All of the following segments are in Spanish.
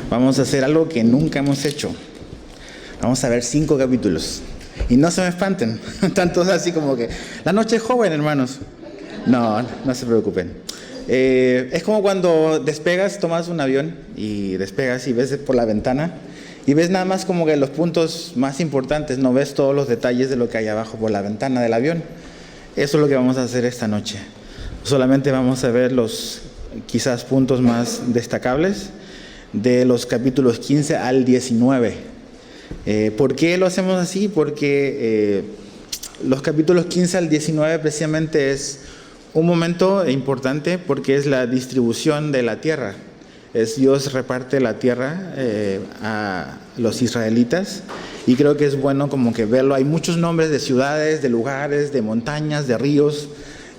Vamos a hacer algo que nunca hemos hecho. Vamos a ver 5 capítulos. Y no se me espanten. Están todos así como que, la noche es joven, hermanos. No, no se preocupen. Es como cuando despegas, tomas un avión y despegas y ves por la ventana y ves nada más como que los puntos más importantes, no ves todos los detalles de lo que hay abajo por la ventana del avión. Eso es lo que vamos a hacer esta noche. Solamente vamos a ver los quizás puntos más destacables de los capítulos 15 al 19. ¿Por qué lo hacemos así? Porque los capítulos 15 al 19 precisamente es un momento importante porque es la distribución de la tierra. Dios reparte la tierra a los israelitas y creo que es bueno como que verlo. Hay muchos nombres de ciudades, de lugares, de montañas, de ríos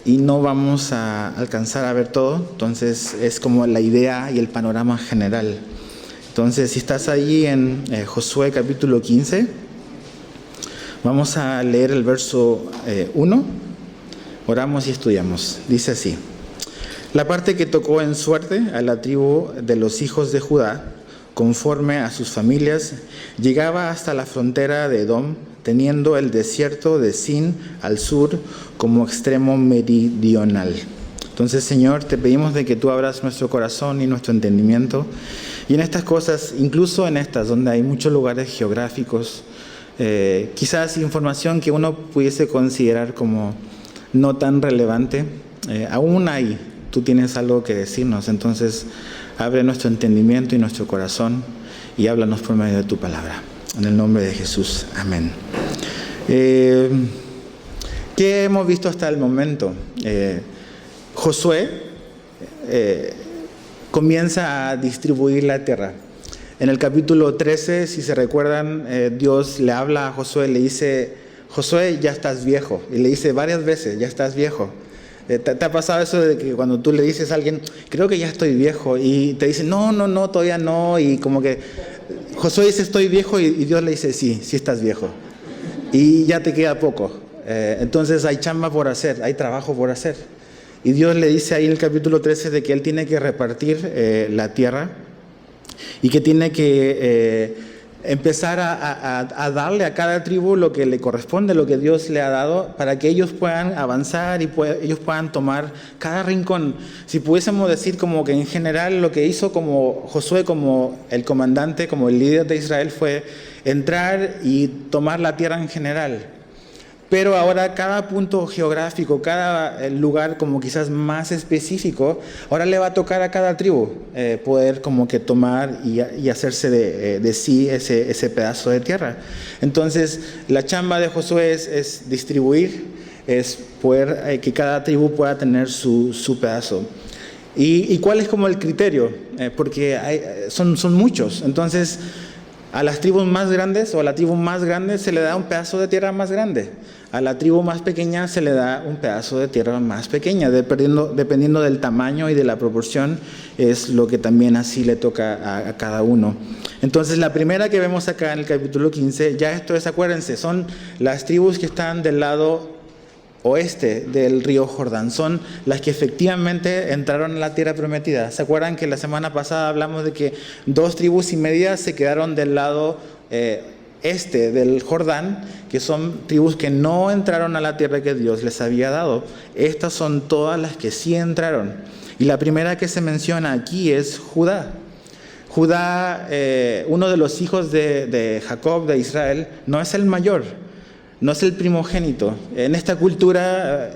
y no vamos a alcanzar a ver todo. Entonces es como la idea y el panorama general. Entonces si estás ahí en Josué capítulo 15, vamos a leer el verso 1. Oramos y estudiamos. Dice así: la parte que tocó en suerte a la tribu de los hijos de Judá, conforme a sus familias, llegaba hasta la frontera de Edom, teniendo el desierto de Sin al sur como extremo meridional. Entonces, Señor, te pedimos de que tú abras nuestro corazón y nuestro entendimiento. Y en estas cosas, incluso en estas, donde hay muchos lugares geográficos, quizás información que uno pudiese considerar como no tan relevante, aún hay. Tú tienes algo que decirnos, entonces abre nuestro entendimiento y nuestro corazón y háblanos por medio de tu palabra. En el nombre de Jesús, amén. ¿Qué hemos visto hasta el momento? Josué comienza a distribuir la tierra. En el capítulo 13, si se recuerdan, Dios le habla a Josué, le dice: Josué, ya estás viejo. Y le dice varias veces: ya estás viejo. ¿Te ha pasado eso de que cuando tú le dices a alguien, creo que ya estoy viejo, y te dicen, no, todavía no, y como que Josué dice, estoy viejo, y Dios le dice, sí estás viejo, y ya te queda poco. Entonces hay chamba por hacer, hay trabajo por hacer. Y Dios le dice ahí en el capítulo 13 de que Él tiene que repartir la tierra y que tiene que empezar a darle a cada tribu lo que le corresponde, lo que Dios le ha dado, para que ellos puedan avanzar y ellos puedan tomar cada rincón. Si pudiésemos decir como que en general lo que hizo como Josué, como el comandante, como el líder de Israel, fue entrar y tomar la tierra en general. Pero ahora cada punto geográfico, cada lugar como quizás más específico, ahora le va a tocar a cada tribu poder como que tomar y hacerse de sí ese pedazo de tierra. Entonces la chamba de Josué es distribuir, es poder que cada tribu pueda tener su pedazo. ¿Y cuál es como el criterio? Porque son muchos. Entonces a las tribus más grandes o a la tribu más grande se le da un pedazo de tierra más grande. A la tribu más pequeña se le da un pedazo de tierra más pequeña. Dependiendo del tamaño y de la proporción, es lo que también así le toca a cada uno. Entonces, la primera que vemos acá en el capítulo 15, ya esto es, acuérdense, son las tribus que están del lado oeste del río Jordán, son las que efectivamente entraron a la tierra prometida. ¿Se acuerdan que la semana pasada hablamos de que 2 tribus y media se quedaron del lado este del Jordán, que son tribus que no entraron a la tierra que Dios les había dado? Estas son todas las que sí entraron. Y la primera que se menciona aquí es Judá. Judá, uno de los hijos de Jacob, de Israel, no es el mayor, no es el primogénito. En esta cultura,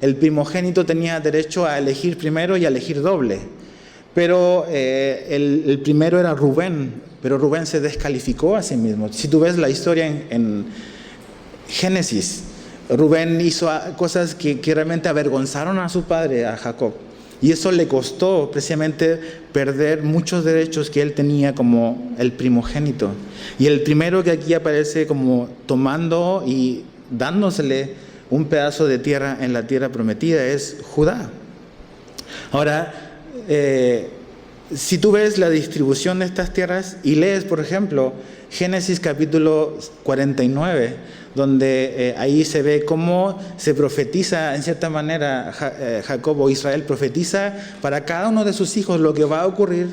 el primogénito tenía derecho a elegir primero y a elegir doble. Pero el primero era Rubén, pero Rubén se descalificó a sí mismo. Si tú ves la historia en Génesis, Rubén hizo cosas que realmente avergonzaron a su padre, a Jacob. Y eso le costó precisamente perder muchos derechos que él tenía como el primogénito. Y el primero que aquí aparece como tomando y dándosele un pedazo de tierra en la tierra prometida es Judá. Ahora, si tú ves la distribución de estas tierras y lees, por ejemplo, Génesis capítulo 49, donde ahí se ve cómo se profetiza, en cierta manera, Jacob o Israel profetiza para cada uno de sus hijos lo que va a ocurrir,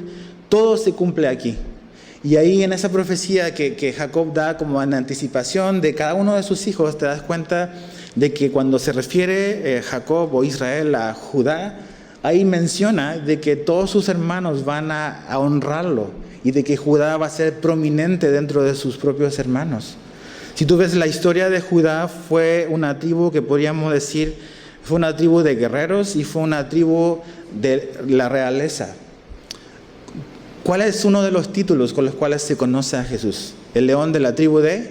todo se cumple aquí. Y ahí en esa profecía que Jacob da como en anticipación de cada uno de sus hijos, te das cuenta de que cuando se refiere Jacob o Israel a Judá, ahí menciona de que todos sus hermanos van a honrarlo y de que Judá va a ser prominente dentro de sus propios hermanos. Si tú ves la historia de Judá, fue una tribu que podríamos decir, fue una tribu de guerreros y fue una tribu de la realeza. ¿Cuál es uno de los títulos con los cuales se conoce a Jesús? El león de la tribu de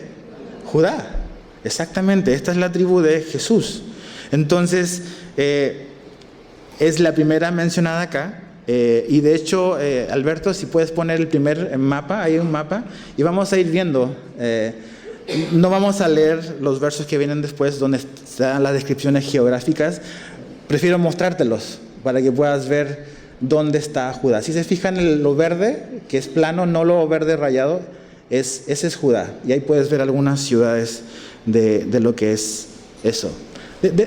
Judá. Exactamente, esta es la tribu de Jesús. Entonces, es la primera mencionada acá. Y de hecho, Alberto, si puedes poner el primer mapa, hay un mapa, y vamos a ir viendo. No vamos a leer los versos que vienen después, donde están las descripciones geográficas. Prefiero mostrártelos para que puedas ver dónde está Judá. Si se fijan en lo verde, que es plano, no lo verde rayado, ese es Judá. Y ahí puedes ver algunas ciudades de lo que es eso.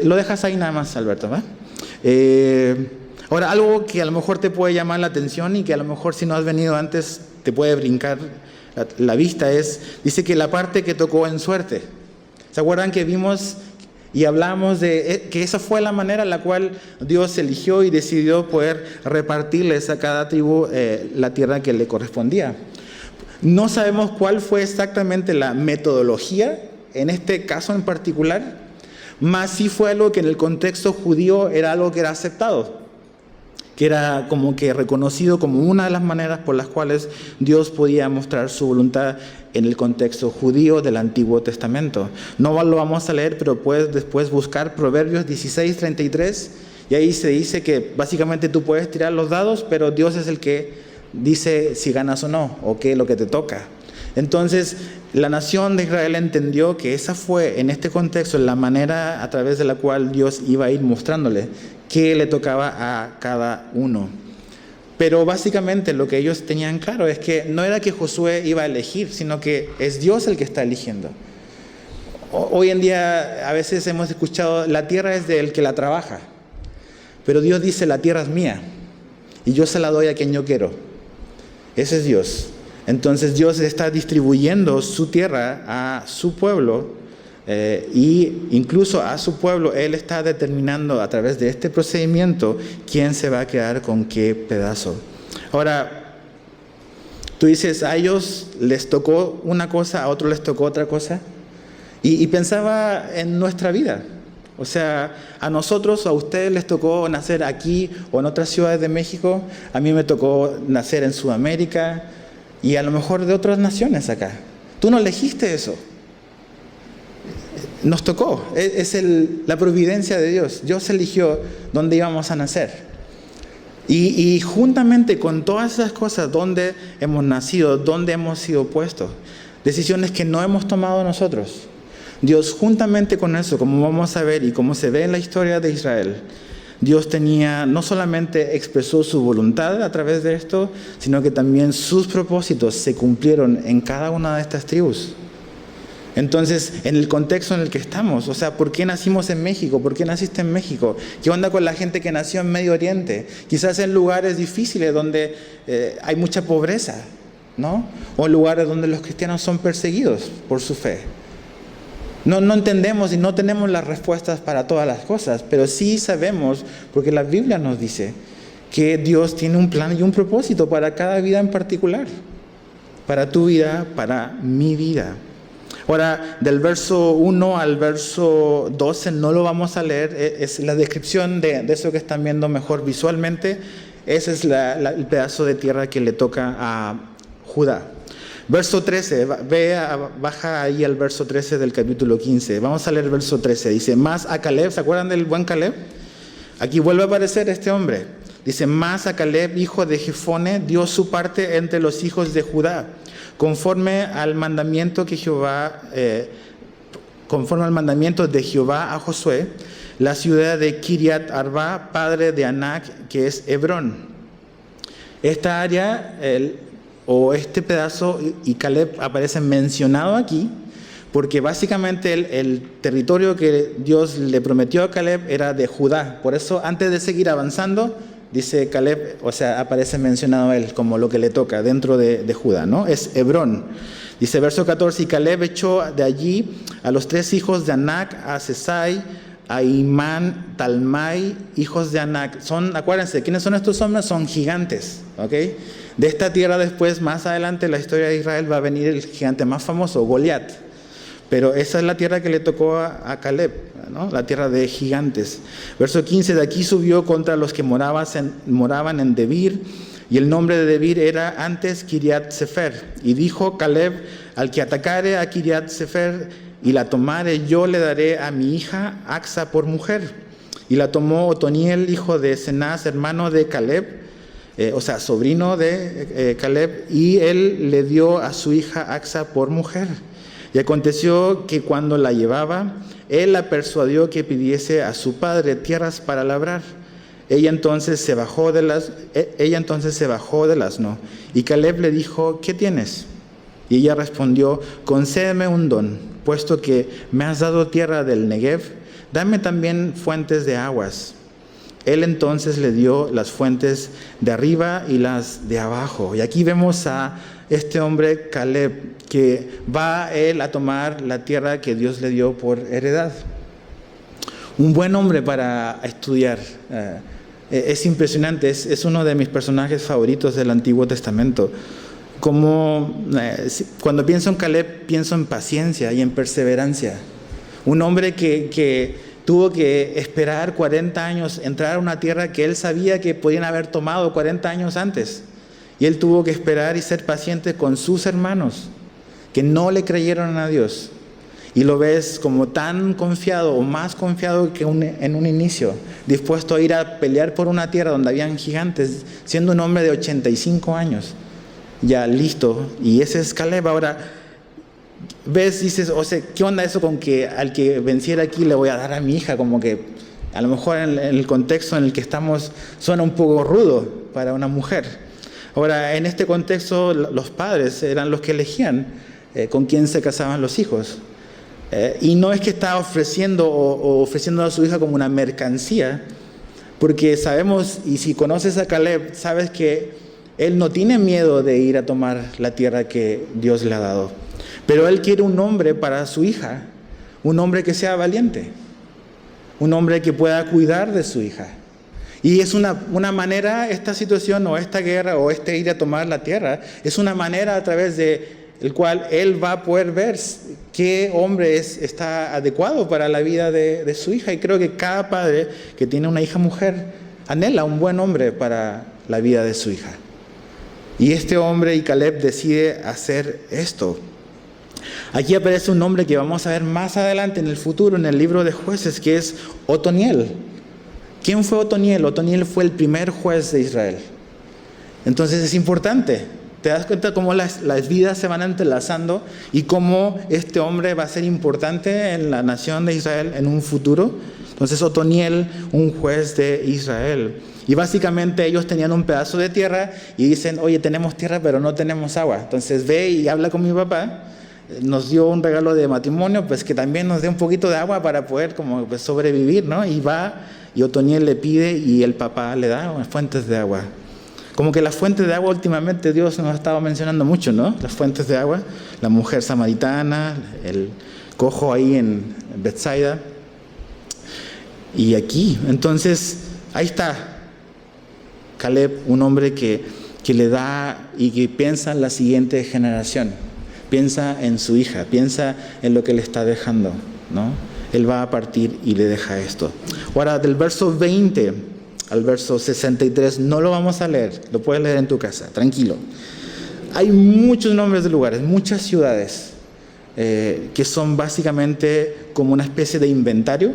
Lo dejas ahí nada más, Alberto, ¿va? Ahora, algo que a lo mejor te puede llamar la atención y que a lo mejor si no has venido antes te puede brincar la vista dice que la parte que tocó en suerte. ¿Se acuerdan que vimos y hablamos de que esa fue la manera en la cual Dios eligió y decidió poder repartirles a cada tribu la tierra que le correspondía? No sabemos cuál fue exactamente la metodología en este caso en particular, mas sí fue algo que en el contexto judío era algo que era aceptado, que era como que reconocido como una de las maneras por las cuales Dios podía mostrar su voluntad en el contexto judío del Antiguo Testamento. No lo vamos a leer, pero puedes después buscar Proverbios 16:33, y ahí se dice que básicamente tú puedes tirar los dados, pero Dios es el que dice si ganas o no, o qué es lo que te toca. Entonces, la nación de Israel entendió que esa fue, en este contexto, la manera a través de la cual Dios iba a ir mostrándole qué le tocaba a cada uno. Pero básicamente lo que ellos tenían claro es que no era que Josué iba a elegir, sino que es Dios el que está eligiendo. Hoy en día a veces hemos escuchado, la tierra es del que la trabaja, pero Dios dice, la tierra es mía y yo se la doy a quien yo quiero. Ese es Dios. Entonces Dios está distribuyendo su tierra a su pueblo, y incluso a su pueblo Él está determinando a través de este procedimiento quién se va a quedar con qué pedazo. Ahora, tú dices, a ellos les tocó una cosa, a otros les tocó otra cosa, y pensaba en nuestra vida. O sea, a nosotros, a ustedes les tocó nacer aquí o en otras ciudades de México, a mí me tocó nacer en Sudamérica y a lo mejor de otras naciones acá. Tú no elegiste eso. Nos tocó, es la providencia de Dios. Dios eligió dónde íbamos a nacer. Y juntamente con todas esas cosas, dónde hemos nacido, dónde hemos sido puestos, decisiones que no hemos tomado nosotros. Dios juntamente con eso, como vamos a ver y como se ve en la historia de Israel, Dios no solamente expresó su voluntad a través de esto, sino que también sus propósitos se cumplieron en cada una de estas tribus. Entonces, en el contexto en el que estamos, o sea, ¿por qué nacimos en México? ¿Por qué naciste en México? ¿Qué onda con la gente que nació en Medio Oriente? Quizás en lugares difíciles donde hay mucha pobreza, ¿no? O en lugares donde los cristianos son perseguidos por su fe. No entendemos y no tenemos las respuestas para todas las cosas, pero sí sabemos, porque la Biblia nos dice, que Dios tiene un plan y un propósito para cada vida en particular. Para tu vida, para mi vida. Ahora, del verso 1 al verso 12 no lo vamos a leer, es la descripción de eso que están viendo mejor visualmente. Ese es el pedazo de tierra que le toca a Judá. Verso 13, baja ahí al verso 13 del capítulo 15. Vamos a leer el verso 13. Dice, más a Caleb, ¿se acuerdan del buen Caleb? Aquí vuelve a aparecer este hombre. Dice, más a Caleb, hijo de Jefone, dio su parte entre los hijos de Judá, conforme al mandamiento de Jehová a Josué, la ciudad de Kiriat Arba, padre de Anac, que es Hebrón. Esta área, o este pedazo y Caleb aparece mencionado aquí, porque básicamente el territorio que Dios le prometió a Caleb era de Judá. Por eso, antes de seguir avanzando, dice Caleb, o sea, aparece mencionado él como lo que le toca dentro de Judá, ¿no? Es Hebrón. Dice verso 14, y Caleb echó de allí a los 3 hijos de Anac, a Sesai, a Imán, Talmai, hijos de Anac. Acuérdense, ¿quiénes son estos hombres? Son gigantes, ¿ok? De esta tierra después, más adelante en la historia de Israel, va a venir el gigante más famoso, Goliat. Pero esa es la tierra que le tocó a Caleb, ¿no? La tierra de gigantes. Verso 15, de aquí subió contra los que moraban en Debir, y el nombre de Debir era antes Kiriat Sefer. Y dijo Caleb, al que atacare a Kiriat Sefer y la tomare, yo le daré a mi hija Axa por mujer. Y la tomó Otoniel, hijo de Cenaz, hermano de Caleb, o sea, sobrino de Caleb, y él le dio a su hija Axa por mujer. Y aconteció que cuando la llevaba, él la persuadió que pidiese a su padre tierras para labrar. Ella entonces se bajó del asno, y Caleb le dijo, ¿qué tienes? Y ella respondió, concédeme un don, puesto que me has dado tierra del Negev, dame también fuentes de aguas. Él entonces le dio las fuentes de arriba y las de abajo. Y aquí vemos a este hombre Caleb, que va él a tomar la tierra que Dios le dio por heredad. Un buen hombre para estudiar. Es impresionante, es uno de mis personajes favoritos del Antiguo Testamento. Cuando pienso en Caleb, pienso en paciencia y en perseverancia. Un hombre que tuvo que esperar 40 años, entrar a una tierra que él sabía que podían haber tomado 40 años antes. Y él tuvo que esperar y ser paciente con sus hermanos, que no le creyeron a Dios. Y lo ves como tan confiado o más confiado que en un inicio, dispuesto a ir a pelear por una tierra donde habían gigantes, siendo un hombre de 85 años, ya listo. Y ese es Caleb. Ahora, ves, dices, o sea, ¿qué onda eso con que al que venciera aquí le voy a dar a mi hija? Como que a lo mejor en el contexto en el que estamos suena un poco rudo para una mujer. Ahora, en este contexto, los padres eran los que elegían con quién se casaban los hijos. Y no es que está ofreciendo o ofreciendo a su hija como una mercancía, porque sabemos, y si conoces a Caleb, sabes que él no tiene miedo de ir a tomar la tierra que Dios le ha dado. Pero él quiere un hombre para su hija, un hombre que sea valiente, un hombre que pueda cuidar de su hija. Y es una manera, esta situación o esta guerra o este ir a tomar la tierra, es una manera a través de el cual él va a poder ver qué hombre está adecuado para la vida de su hija. Y creo que cada padre que tiene una hija mujer anhela un buen hombre para la vida de su hija. Y este hombre, y Caleb, decide hacer esto. Aquí aparece un nombre que vamos a ver más adelante en el futuro, en el libro de Jueces, que es Otoniel. ¿Quién fue Otoniel? Otoniel fue el primer juez de Israel. Entonces es importante. ¿Te das cuenta cómo las vidas se van entrelazando y cómo este hombre va a ser importante en la nación de Israel en un futuro? Entonces Otoniel, un juez de Israel. Y básicamente ellos tenían un pedazo de tierra y dicen, oye, tenemos tierra pero no tenemos agua. Entonces ve y habla con mi papá. Nos dio un regalo de matrimonio, pues que también nos dé un poquito de agua para poder como pues, sobrevivir, ¿no? Y va, y Otoniel le pide y el papá le da fuentes de agua. Como que las fuentes de agua últimamente Dios nos ha estado mencionando mucho, ¿no? Las fuentes de agua, la mujer samaritana, el cojo ahí en Betsaida. Y aquí, entonces, ahí está Caleb, un hombre que le da y que piensa en la siguiente generación. Piensa en su hija, piensa en lo que le está dejando, ¿no? Él va a partir y le deja esto. Ahora, del verso 20 al verso 63, no lo vamos a leer, lo puedes leer en tu casa, tranquilo. Hay muchos nombres de lugares, muchas ciudades, que son básicamente como una especie de inventario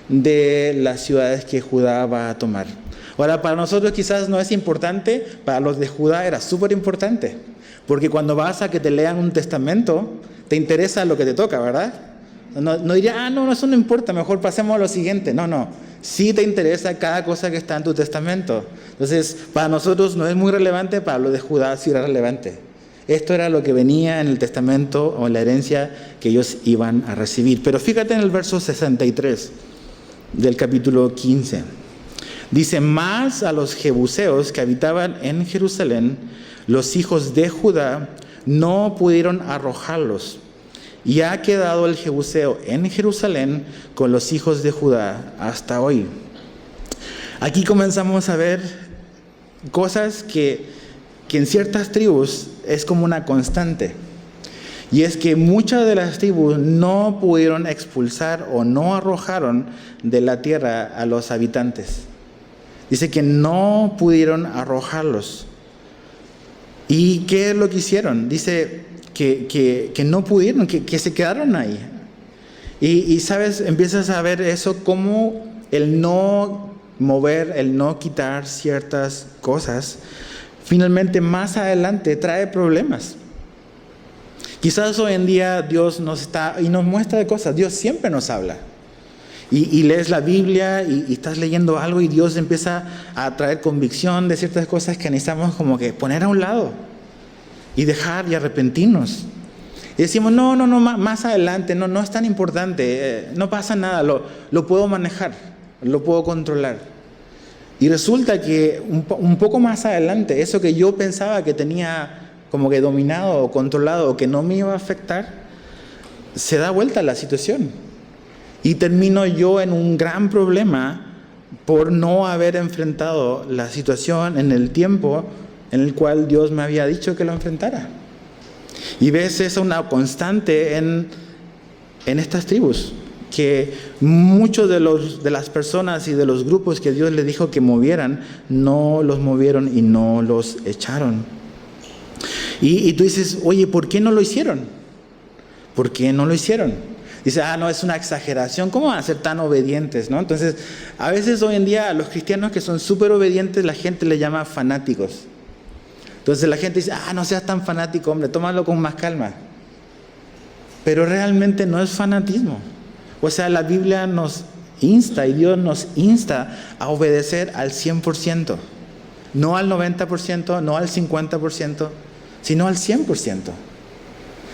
de las ciudades que Judá va a tomar. Ahora, para nosotros quizás no es importante, para los de Judá era súper importante. Porque cuando vas a que te lean un testamento, te interesa lo que te toca, ¿verdad? No diría, no, eso no importa, mejor pasemos a lo siguiente. No. sí te interesa cada cosa que está en tu testamento. Entonces, para nosotros no es muy relevante, para lo de Judá sí era relevante. Esto era lo que venía en el testamento o en la herencia que ellos iban a recibir. Pero fíjate en el verso 63 del capítulo 15. Dice, más a los jebuseos que habitaban en Jerusalén, los hijos de Judá no pudieron arrojarlos. Y ha quedado el jebuseo en Jerusalén con los hijos de Judá hasta hoy. Aquí comenzamos a ver cosas que en ciertas tribus es como una constante. Y es que muchas de las tribus no pudieron expulsar o no arrojaron de la tierra a los habitantes. Dice que no pudieron arrojarlos. ¿Y qué es lo que hicieron? Dice que no pudieron, que se quedaron ahí. Y sabes, empiezas a ver eso como el no mover, el no quitar ciertas cosas, finalmente más adelante trae problemas. Quizás hoy en día Dios nos muestra cosas, Dios siempre nos habla. Y lees la Biblia y estás leyendo algo y Dios empieza a traer convicción de ciertas cosas que necesitamos como que poner a un lado y dejar y arrepentirnos. Y decimos, no, más adelante, no es tan importante, no pasa nada, lo puedo manejar, lo puedo controlar. Y resulta que un poco más adelante, eso que yo pensaba que tenía como que dominado o controlado o que no me iba a afectar, se da vuelta la situación. Y termino yo en un gran problema por no haber enfrentado la situación en el tiempo en el cual Dios me había dicho que lo enfrentara. Y ves eso una constante en estas tribus, que muchos de las personas y de los grupos que Dios les dijo que movieran, no los movieron y no los echaron. Y tú dices, oye, ¿por qué no lo hicieron? ¿Por qué no lo hicieron? Dice, no, es una exageración, ¿cómo van a ser tan obedientes? ¿No? Entonces, a veces hoy en día a los cristianos que son súper obedientes, la gente les llama fanáticos. Entonces la gente dice, no seas tan fanático, hombre, tómalo con más calma. Pero realmente no es fanatismo. O sea, la Biblia nos insta y Dios nos insta a obedecer al 100%. No al 90%, no al 50%, sino al 100%.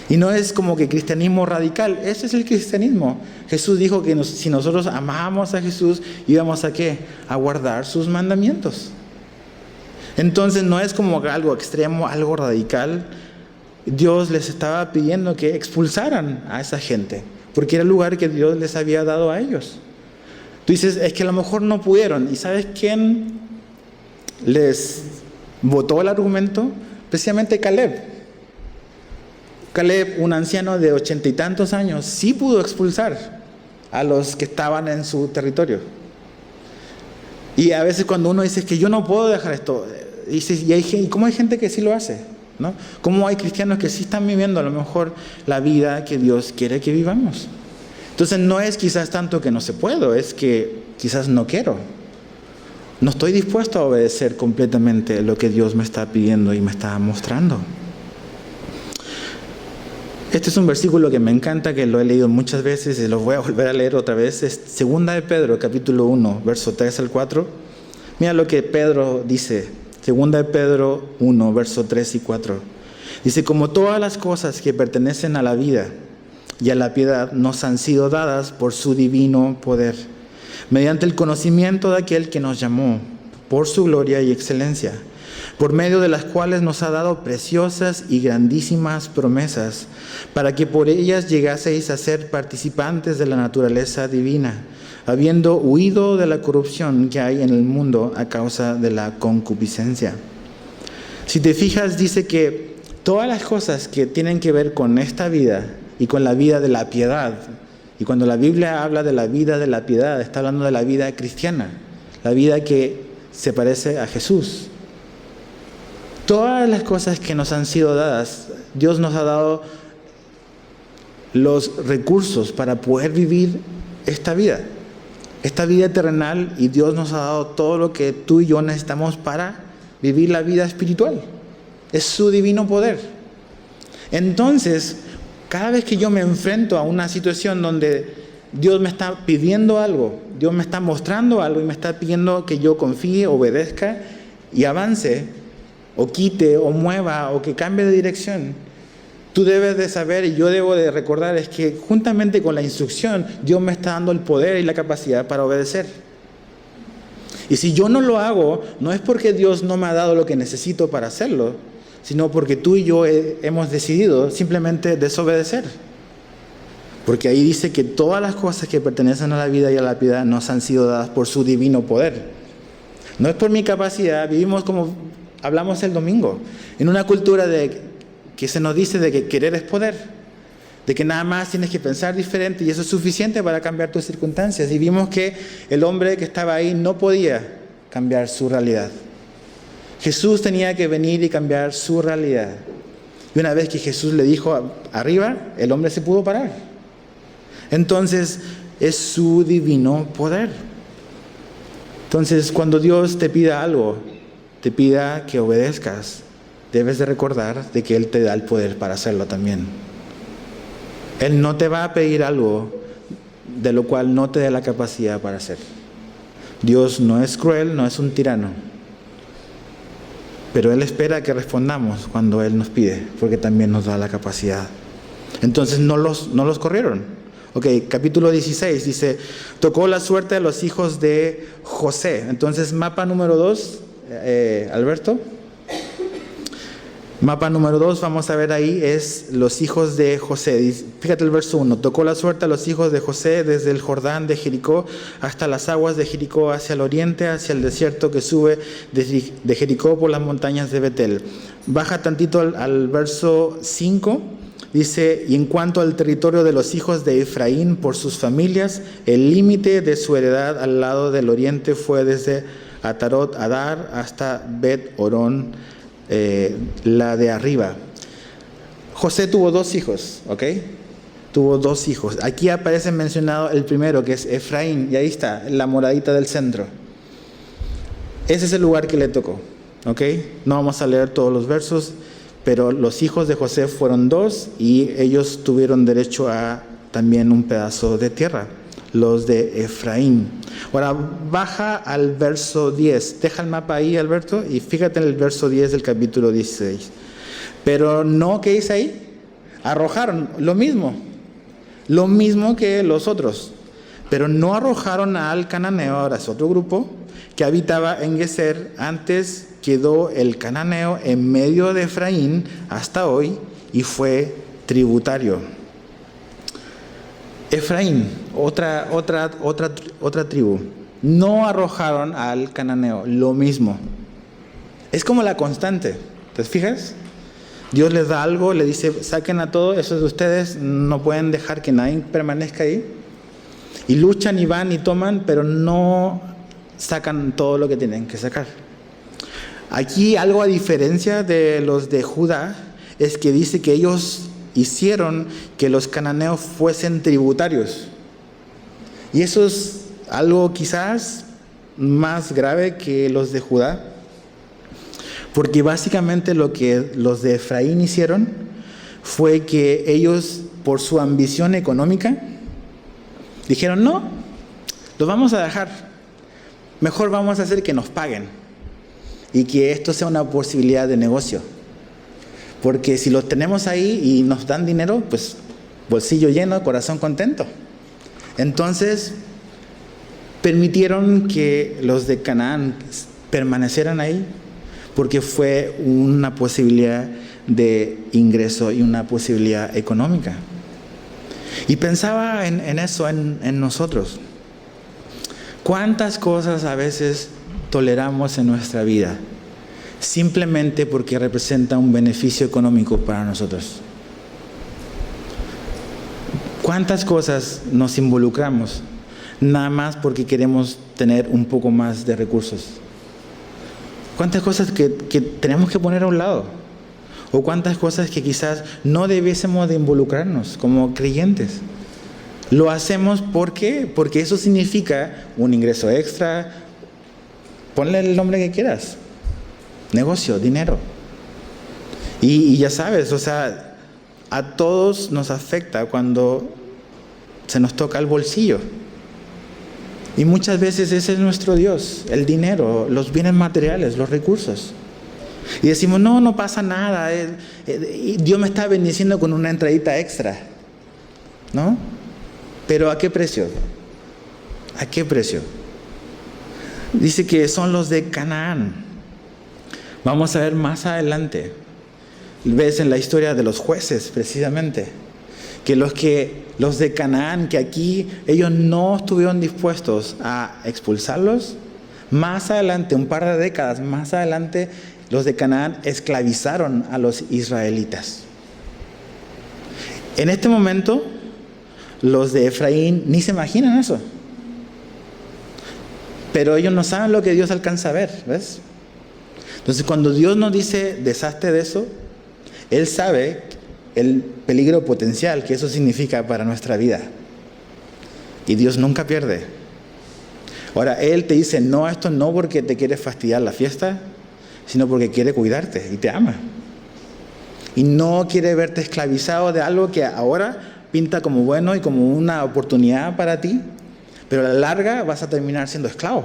Y no es como que cristianismo radical, ese es el cristianismo. Jesús dijo que si nosotros amábamos a Jesús, íbamos a ¿qué? A guardar sus mandamientos. Entonces no es como algo extremo, algo radical. Dios les estaba pidiendo que expulsaran a esa gente, porque era el lugar que Dios les había dado a ellos. Tú dices, es que a lo mejor no pudieron. ¿Y sabes quién les votó el argumento? Precisamente Caleb. Caleb, un anciano de 80 y tantos años, sí pudo expulsar a los que estaban en su territorio. Y a veces cuando uno dice que yo no puedo dejar esto, ¿y cómo hay gente que sí lo hace? ¿No? ¿Cómo hay cristianos que sí están viviendo a lo mejor la vida que Dios quiere que vivamos? Entonces no es quizás tanto que no se puedo, es que quizás no quiero. No estoy dispuesto a obedecer completamente lo que Dios me está pidiendo y me está mostrando. Este es un versículo que me encanta, que lo he leído muchas veces y lo voy a volver a leer otra vez. Es 2 de Pedro, capítulo 1, verso 3 al 4. Mira lo que Pedro dice. 2 de Pedro 1, verso 3 y 4. Dice, como todas las cosas que pertenecen a la vida y a la piedad nos han sido dadas por su divino poder, mediante el conocimiento de aquel que nos llamó por su gloria y excelencia, por medio de las cuales nos ha dado preciosas y grandísimas promesas, para que por ellas llegaseis a ser participantes de la naturaleza divina, habiendo huido de la corrupción que hay en el mundo a causa de la concupiscencia. Si te fijas, dice que todas las cosas que tienen que ver con esta vida y con la vida de la piedad, y cuando la Biblia habla de la vida de la piedad, está hablando de la vida cristiana, la vida que se parece a Jesús. Todas las cosas que nos han sido dadas, Dios nos ha dado los recursos para poder vivir esta vida terrenal, y Dios nos ha dado todo lo que tú y yo necesitamos para vivir la vida espiritual. Es su divino poder. Entonces, cada vez que yo me enfrento a una situación donde Dios me está pidiendo algo, Dios me está mostrando algo y me está pidiendo que yo confíe, obedezca y avance, o quite, o mueva, o que cambie de dirección. Tú debes de saber y yo debo de recordar es que juntamente con la instrucción, Dios me está dando el poder y la capacidad para obedecer. Y si yo no lo hago, no es porque Dios no me ha dado lo que necesito para hacerlo, sino porque tú y yo hemos decidido simplemente desobedecer. Porque ahí dice que todas las cosas que pertenecen a la vida y a la piedad nos han sido dadas por su divino poder. No es por mi capacidad, vivimos como hablamos el domingo, en una cultura que se nos dice de que querer es poder, de que nada más tienes que pensar diferente y eso es suficiente para cambiar tus circunstancias. Y vimos que el hombre que estaba ahí no podía cambiar su realidad. Jesús tenía que venir y cambiar su realidad. Y una vez que Jesús le dijo arriba, el hombre se pudo parar. Entonces es su divino poder. Entonces cuando Dios te pida algo, te pida que obedezcas, debes de recordar de que Él te da el poder para hacerlo también. Él no te va a pedir algo de lo cual no te dé la capacidad para hacer. Dios no es cruel, no es un tirano. Pero Él espera que respondamos cuando Él nos pide, porque también nos da la capacidad. Entonces no los corrieron. Ok, capítulo 16 dice, tocó la suerte a los hijos de José. Entonces mapa número 2, Alberto. Mapa número 2, vamos a ver ahí, es los hijos de José. Fíjate el verso 1. Tocó la suerte a los hijos de José desde el Jordán de Jericó hasta las aguas de Jericó hacia el oriente, hacia el desierto que sube de Jericó por las montañas de Betel. Baja tantito al verso 5. Dice, y en cuanto al territorio de los hijos de Efraín por sus familias, el límite de su heredad al lado del oriente fue desde Atarot Adar hasta Bet Orón, la de arriba. José tuvo 2 hijos, ¿ok? Tuvo 2 hijos. Aquí aparece mencionado el primero, que es Efraín, y ahí está, la moradita del centro. Ese es el lugar que le tocó, ¿ok? No vamos a leer todos los versos, pero los hijos de José fueron 2 y ellos tuvieron derecho a también un pedazo de tierra, los de Efraín. Ahora baja al verso 10, deja el mapa ahí, Alberto, y fíjate en el verso 10 del capítulo 16. Pero no, ¿qué dice ahí? Arrojaron lo mismo que los otros, pero no arrojaron al cananeo, ahora es otro grupo, que habitaba en Geser. Antes quedó el cananeo en medio de Efraín hasta hoy y fue tributario. Efraín, otra tribu. No arrojaron al cananeo, lo mismo. Es como la constante, ¿te fijas? Dios les da algo, le dice, saquen a todo, eso es de ustedes, no pueden dejar que nadie permanezca ahí. Y luchan y van y toman, pero no sacan todo lo que tienen que sacar. Aquí algo a diferencia de los de Judá, es que dice que ellos hicieron que los cananeos fuesen tributarios. Y eso es algo quizás más grave que los de Judá, porque básicamente lo que los de Efraín hicieron fue que ellos, por su ambición económica, dijeron, no, los vamos a dejar, mejor vamos a hacer que nos paguen y que esto sea una posibilidad de negocio. Porque si los tenemos ahí y nos dan dinero, pues bolsillo lleno, corazón contento. Entonces, permitieron que los de Canaán permanecieran ahí porque fue una posibilidad de ingreso y una posibilidad económica. Y pensaba en eso, en nosotros. ¿Cuántas cosas a veces toleramos en nuestra vida simplemente porque representa un beneficio económico para nosotros? ¿Cuántas cosas nos involucramos nada más porque queremos tener un poco más de recursos? ¿Cuántas cosas que tenemos que poner a un lado? ¿O cuántas cosas que quizás no debiésemos de involucrarnos como creyentes? Lo hacemos porque eso significa un ingreso extra. Ponle el nombre que quieras. Negocio, dinero. Y ya sabes, o sea, a todos nos afecta cuando se nos toca el bolsillo. Y muchas veces ese es nuestro Dios, el dinero, los bienes materiales, los recursos. Y decimos, no pasa nada, Dios me está bendiciendo con una entradita extra, ¿no? Pero ¿a qué precio? ¿A qué precio? Dice que son los de Canaán. Vamos a ver más adelante. Ves en la historia de los jueces, precisamente, que los de Canaán, que aquí ellos no estuvieron dispuestos a expulsarlos, más adelante, un par de décadas más adelante, los de Canaán esclavizaron a los israelitas. En este momento, los de Efraín ni se imaginan eso. Pero ellos no saben lo que Dios alcanza a ver, ¿ves? Entonces, cuando Dios nos dice, deshazte de eso, Él sabe el peligro potencial que eso significa para nuestra vida. Y Dios nunca pierde. Ahora, Él te dice no a esto, no porque te quiere fastidiar la fiesta, sino porque quiere cuidarte y te ama. Y no quiere verte esclavizado de algo que ahora pinta como bueno y como una oportunidad para ti, pero a la larga vas a terminar siendo esclavo.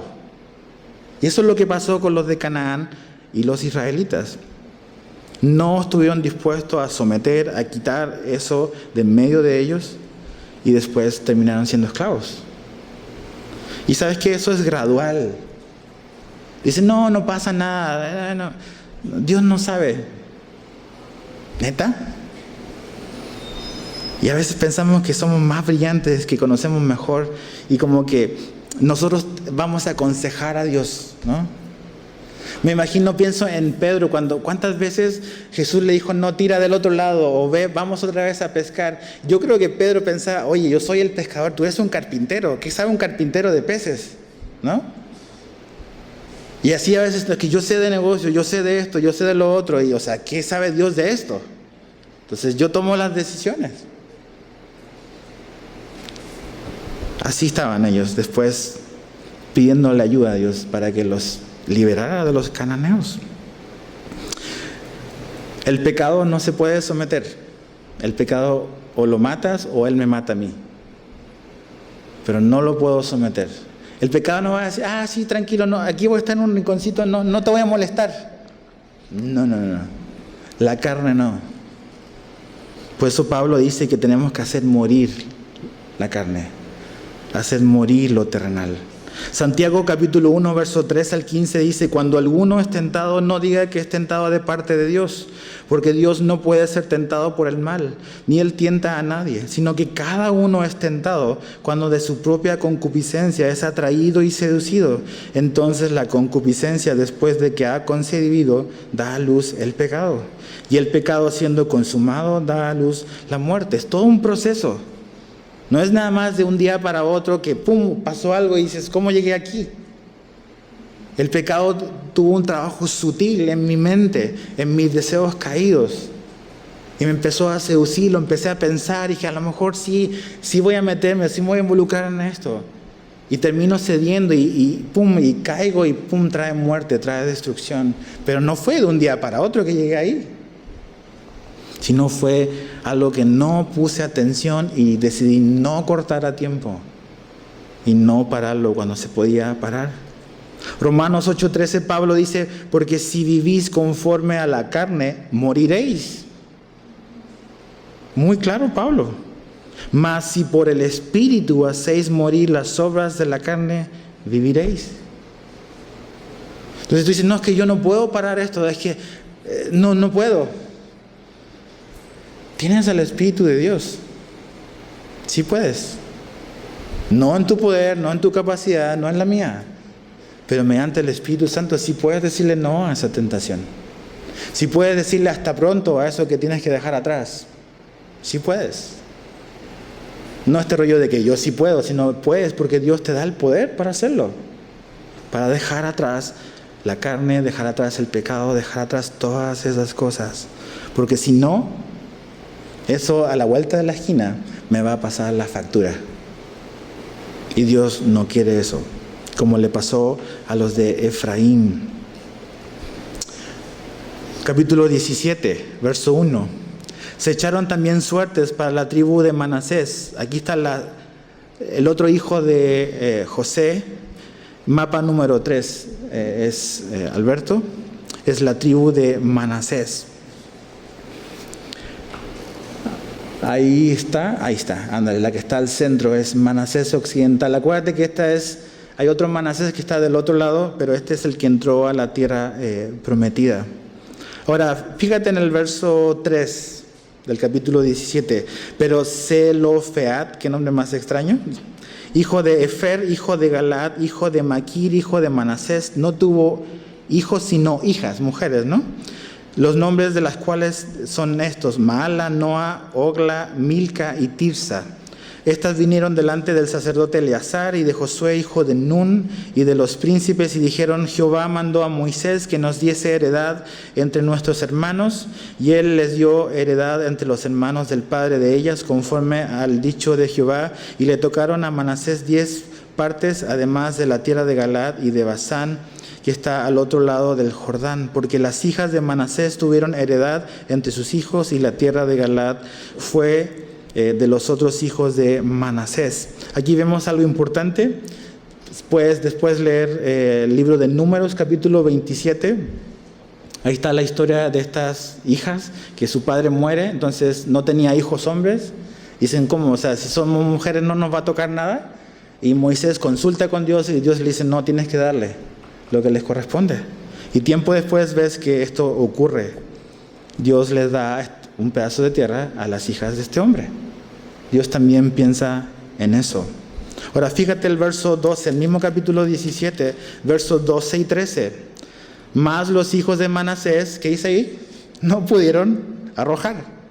Y eso es lo que pasó con los de Canaán y los israelitas. No estuvieron dispuestos a someter, a quitar eso de en medio de ellos, y después terminaron siendo esclavos. Y sabes que eso es gradual. Dicen, no pasa nada, no, Dios no sabe. ¿Neta? Y a veces pensamos que somos más brillantes, que conocemos mejor, y como que nosotros vamos a aconsejar a Dios, ¿no? Me imagino, pienso en Pedro, cuántas veces Jesús le dijo, no, tira del otro lado, o ve, vamos otra vez a pescar. Yo creo que Pedro pensaba, oye, yo soy el pescador, tú eres un carpintero. ¿Qué sabe un carpintero de peces? ¿No? Y así a veces, que yo sé de negocio, yo sé de esto, yo sé de lo otro, y o sea, ¿qué sabe Dios de esto? Entonces yo tomo las decisiones. Así estaban ellos, después pidiéndole ayuda a Dios para que los liberara de los cananeos. El pecado no se puede someter. El pecado o lo matas o él me mata a mí. Pero no lo puedo someter. El pecado no va a decir, sí, tranquilo, no, aquí voy a estar en un rinconcito, no te voy a molestar. No. La carne no. Por eso Pablo dice que tenemos que hacer morir la carne, hacer morir lo terrenal. Santiago capítulo 1, verso 3 al 15 dice, cuando alguno es tentado, no diga que es tentado de parte de Dios, porque Dios no puede ser tentado por el mal, ni Él tienta a nadie, sino que cada uno es tentado cuando de su propia concupiscencia es atraído y seducido. Entonces la concupiscencia, después de que ha concebido, da a luz el pecado. Y el pecado, siendo consumado, da a luz la muerte. Es todo un proceso. No es nada más de un día para otro que pum, pasó algo y dices, ¿cómo llegué aquí? El pecado tuvo un trabajo sutil en mi mente, en mis deseos caídos. Y me empezó a seducir, lo empecé a pensar y dije, a lo mejor sí voy a meterme, sí me voy a involucrar en esto. Y termino cediendo y pum, y caigo y pum, trae muerte, trae destrucción. Pero no fue de un día para otro que llegué ahí. Sino fue algo que no puse atención y decidí no cortar a tiempo y no pararlo cuando se podía parar. Romanos 8:13, Pablo dice, porque si vivís conforme a la carne, moriréis. Muy claro, Pablo. Mas si por el Espíritu hacéis morir las obras de la carne, viviréis. Entonces tú dices, no, es que yo no puedo parar esto, es que no puedo. Tienes el Espíritu de Dios. Sí puedes. No en tu poder, no en tu capacidad, no en la mía. Pero mediante el Espíritu Santo sí puedes decirle no a esa tentación. Sí puedes decirle hasta pronto a eso que tienes que dejar atrás. Sí puedes. No este rollo de que yo sí puedo, sino puedes porque Dios te da el poder para hacerlo. Para dejar atrás la carne, dejar atrás el pecado, dejar atrás todas esas cosas. Porque si no, eso a la vuelta de la esquina me va a pasar la factura. Y Dios no quiere eso, como le pasó a los de Efraín. Capítulo 17, verso 1. Se echaron también suertes para la tribu de Manasés. Aquí está El otro hijo de José, mapa número 3, es Alberto, es la tribu de Manasés. Ahí está, ándale, la que está al centro es Manasés occidental. Acuérdate que hay otro Manasés que está del otro lado, pero este es el que entró a la tierra prometida. Ahora, fíjate en el verso 3 del capítulo 17. Pero Zelofead, qué nombre más extraño, hijo de Efer, hijo de Galaad, hijo de Maquir, hijo de Manasés, no tuvo hijos sino hijas, mujeres, ¿no? Los nombres de las cuales son estos: Maala, Noa, Ogla, Milca y Tirsa. Estas vinieron delante del sacerdote Eleazar y de Josué, hijo de Nun, y de los príncipes, y dijeron: Jehová mandó a Moisés que nos diese heredad entre nuestros hermanos, y él les dio heredad entre los hermanos del padre de ellas, conforme al dicho de Jehová, y le tocaron a Manasés 10 partes, además de la tierra de Galaad y de Basán, que está al otro lado del Jordán, porque las hijas de Manasés tuvieron heredad entre sus hijos, y la tierra de Galaad fue de los otros hijos de Manasés. Aquí vemos algo importante. Puedes después leer el libro de Números, capítulo 27. Ahí está la historia de estas hijas, que su padre muere, entonces no tenía hijos hombres. Dicen, ¿cómo? O sea, si somos mujeres no nos va a tocar nada. Y Moisés consulta con Dios y Dios le dice: no, tienes que darle lo que les corresponde. Y tiempo después ves que esto ocurre. Dios les da un pedazo de tierra a las hijas de este hombre. Dios también piensa en eso. Ahora fíjate el verso 12, el mismo capítulo 17, versos 12 y 13. Mas los hijos de Manasés, ¿qué dice ahí? No pudieron arrojar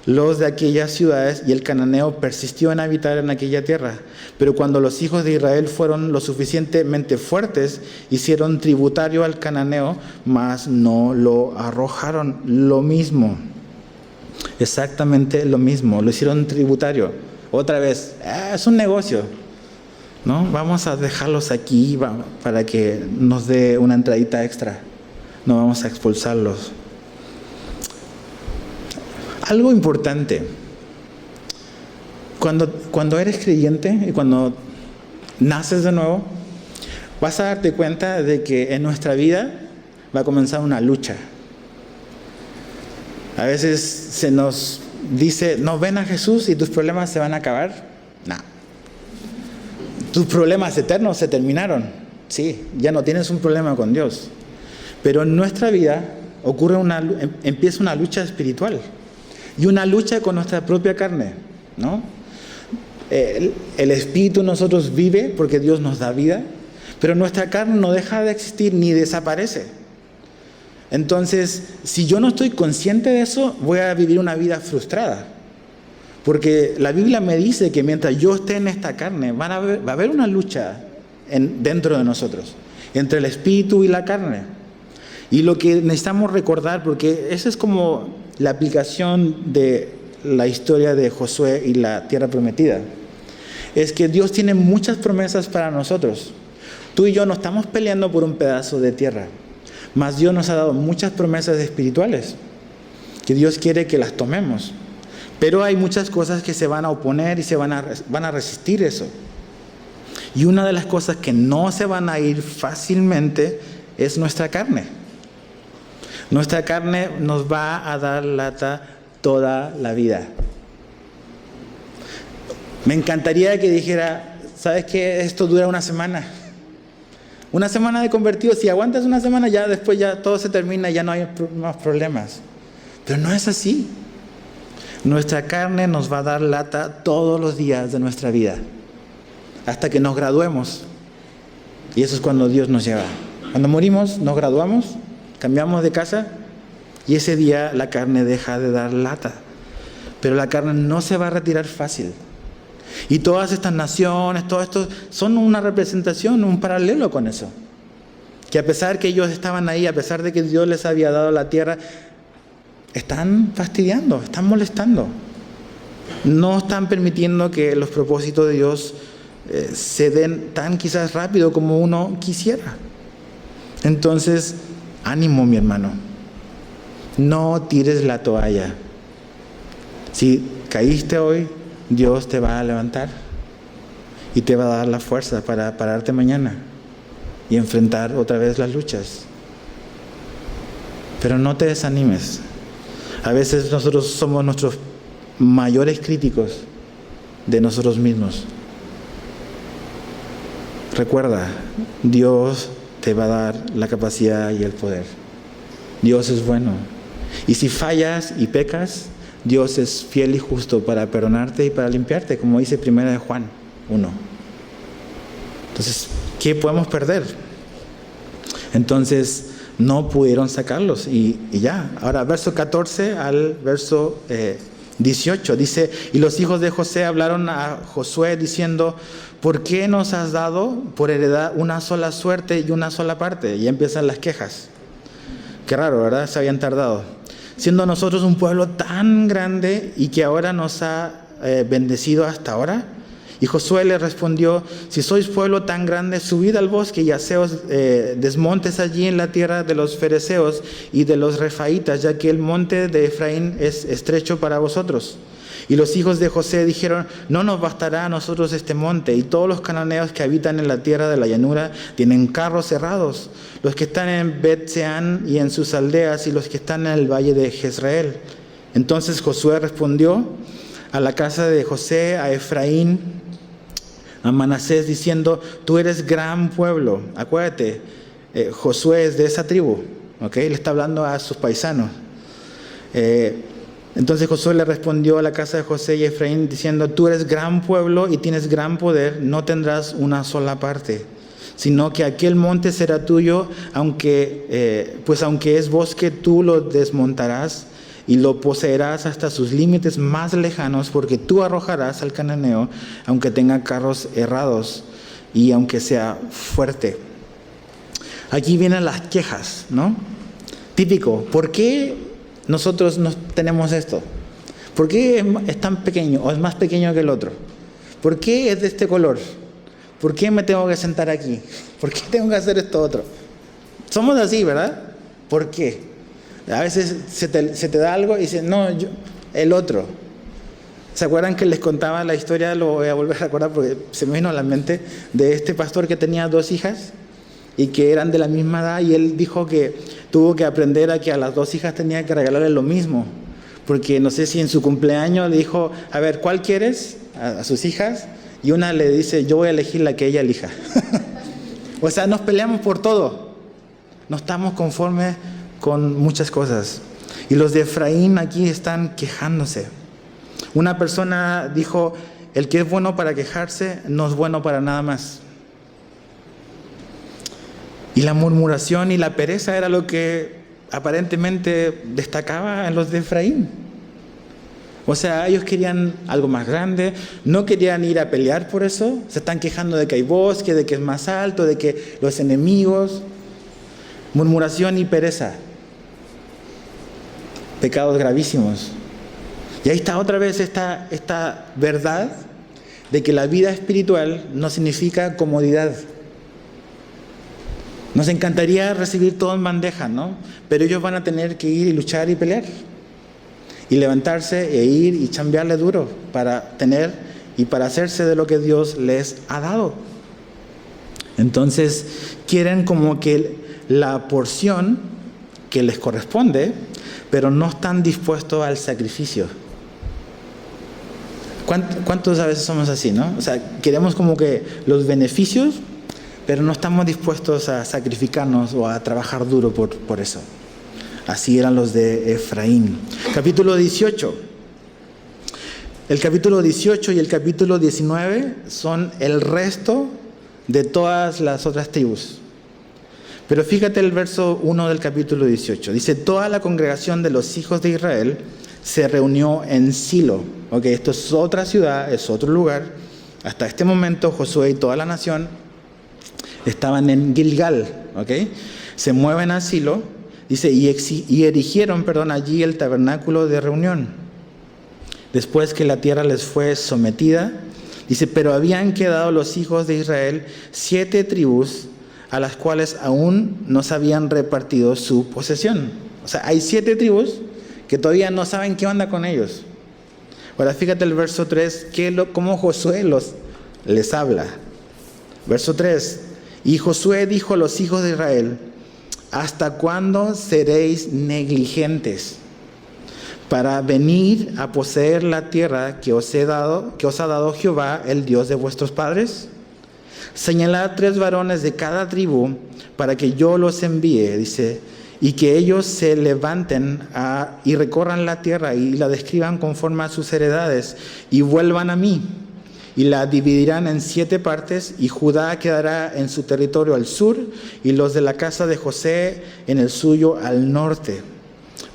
los de aquellas ciudades, y el cananeo persistió en habitar en aquella tierra. Pero cuando los hijos de Israel fueron lo suficientemente fuertes, hicieron tributario al cananeo, mas no lo arrojaron. Lo mismo, exactamente lo mismo, lo hicieron tributario. Otra vez, es un negocio, ¿no? Vamos a dejarlos aquí para que nos dé una entradita extra. No vamos a expulsarlos. Algo importante, cuando eres creyente y cuando naces de nuevo, vas a darte cuenta de que en nuestra vida va a comenzar una lucha. A veces se nos dice: no, ven a Jesús y tus problemas se van a acabar. No. Tus problemas eternos se terminaron. Sí, ya no tienes un problema con Dios. Pero en nuestra vida empieza una lucha espiritual. Y una lucha con nuestra propia carne, ¿no? El espíritu en nosotros vive porque Dios nos da vida, pero nuestra carne no deja de existir ni desaparece. Entonces, si yo no estoy consciente de eso, voy a vivir una vida frustrada. Porque la Biblia me dice que mientras yo esté en esta carne, va a haber una lucha dentro de nosotros, entre el espíritu y la carne. Y lo que necesitamos recordar, porque esa es como la aplicación de la historia de Josué y la tierra prometida, es que Dios tiene muchas promesas para nosotros. Tú y yo no estamos peleando por un pedazo de tierra, mas Dios nos ha dado muchas promesas espirituales que Dios quiere que las tomemos. Pero hay muchas cosas que se van a oponer y van a resistir eso. Y una de las cosas que no se van a ir fácilmente es nuestra carne. Nuestra carne nos va a dar lata toda la vida. Me encantaría que dijera: ¿sabes qué? Esto dura una semana. Una semana de convertidos. Si aguantas una semana, ya después ya todo se termina, ya no hay más problemas. Pero no es así. Nuestra carne nos va a dar lata todos los días de nuestra vida, hasta que nos graduemos. Y eso es cuando Dios nos lleva. Cuando morimos, nos graduamos, cambiamos de casa, y ese día la carne deja de dar lata. Pero la carne no se va a retirar fácil. Y todas estas naciones, todo esto, son una representación, un paralelo con eso. Que a pesar que ellos estaban ahí, a pesar de que Dios les había dado la tierra, están fastidiando, están molestando. No están permitiendo que los propósitos de Dios se den tan quizás rápido como uno quisiera. Entonces, ánimo, mi hermano. No tires la toalla. Si caíste hoy, Dios te va a levantar. y te va a dar la fuerza para pararte mañana y enfrentar otra vez las luchas. Pero no te desanimes. A veces nosotros somos nuestros mayores críticos de nosotros mismos. Recuerda, Dios te va a dar la capacidad y el poder. Dios es bueno. Y si fallas y pecas, Dios es fiel y justo para perdonarte y para limpiarte, como dice 1 Juan 1. Entonces, ¿qué podemos perder? Entonces, no pudieron sacarlos y ya. Ahora, verso 14 al verso 18, dice: y los hijos de José hablaron a Josué diciendo: ¿por qué nos has dado por heredad una sola suerte y una sola parte? Y empiezan las quejas. Qué raro, ¿verdad? Se habían tardado. Siendo nosotros un pueblo tan grande y que ahora nos ha bendecido hasta ahora. Y Josué le respondió: si sois pueblo tan grande, subid al bosque y haceos desmontes allí en la tierra de los fereceos y de los refaitas, ya que el monte de Efraín es estrecho para vosotros. Y los hijos de José dijeron: no nos bastará a nosotros este monte, y todos los cananeos que habitan en la tierra de la llanura tienen carros cerrados, los que están en Bet-Seán y en sus aldeas, y los que están en el valle de Jezreel. Entonces Josué respondió a la casa de José, a Efraín, a Manasés, diciendo: tú eres gran pueblo. Acuérdate, Josué es de esa tribu, ¿ok? Le está hablando a sus paisanos. Entonces Josué le respondió a la casa de José y Efraín diciendo: tú eres gran pueblo y tienes gran poder, no tendrás una sola parte, sino que aquel monte será tuyo, aunque es bosque, tú lo desmontarás y lo poseerás hasta sus límites más lejanos, porque tú arrojarás al cananeo, aunque tenga carros errados y aunque sea fuerte. Aquí vienen las quejas, ¿no? Típico. ¿Por qué nosotros no tenemos esto? ¿Por qué es tan pequeño o es más pequeño que el otro? ¿Por qué es de este color? ¿Por qué me tengo que sentar aquí? ¿Por qué tengo que hacer esto otro? Somos así, ¿verdad? ¿Por qué? A veces se te da algo y dices: no, el otro. ¿Se acuerdan que les contaba la historia? Lo voy a volver a recordar porque se me vino a la mente, de este pastor que tenía 2 hijas y que eran de la misma edad, y él dijo que tuvo que aprender a que a las 2 hijas tenía que regalarle lo mismo, porque no sé si en su cumpleaños le dijo: a ver, ¿cuál quieres? A sus hijas, y una le dice: yo voy a elegir la que ella elija. O sea, nos peleamos por todo, no estamos conformes con muchas cosas. Y los de Efraín aquí están quejándose. Una persona dijo: el que es bueno para quejarse no es bueno para nada más. Y la murmuración y la pereza era lo que aparentemente destacaba en los de Efraín. O sea, ellos querían algo más grande, no querían ir a pelear por eso. Se están quejando de que hay bosque, de que es más alto, de que los enemigos. Murmuración y pereza. Pecados gravísimos. Y ahí está otra vez esta verdad de que la vida espiritual no significa comodidad. Nos encantaría recibir todo en bandeja, ¿no? Pero ellos van a tener que ir y luchar y pelear. Y levantarse e ir y chambearle duro para tener y para hacerse de lo que Dios les ha dado. Entonces, quieren como que la porción que les corresponde, pero no están dispuestos al sacrificio. ¿Cuántos a veces somos así, no? O sea, queremos como que los beneficios, pero no estamos dispuestos a sacrificarnos o a trabajar duro por eso. Así eran los de Efraín. Capítulo 18. El capítulo 18 y el capítulo 19 son el resto de todas las otras tribus. Pero fíjate el verso 1 del capítulo 18. Dice: toda la congregación de los hijos de Israel se reunió en Silo. Ok, esto es otra ciudad, es otro lugar. Hasta este momento Josué y toda la nación estaban en Gilgal. Ok, se mueven a Silo. Dice: y erigieron, allí el tabernáculo de reunión. Después que la tierra les fue sometida, dice: pero habían quedado los hijos de Israel 7 tribus, a las cuales aún no se habían repartido su posesión. O sea, hay 7 tribus que todavía no saben qué onda con ellos. Ahora fíjate el verso 3, cómo Josué los les habla. Verso 3. Y Josué dijo a los hijos de Israel: ¿hasta cuándo seréis negligentes para venir a poseer la tierra que os ha dado Jehová, el Dios de vuestros padres? Señalad 3 varones de cada tribu para que yo los envíe, dice, y que ellos se levanten y recorran la tierra y la describan conforme a sus heredades y vuelvan a mí. Y la dividirán en 7 partes, y Judá quedará en su territorio al sur, y los de la casa de José en el suyo al norte.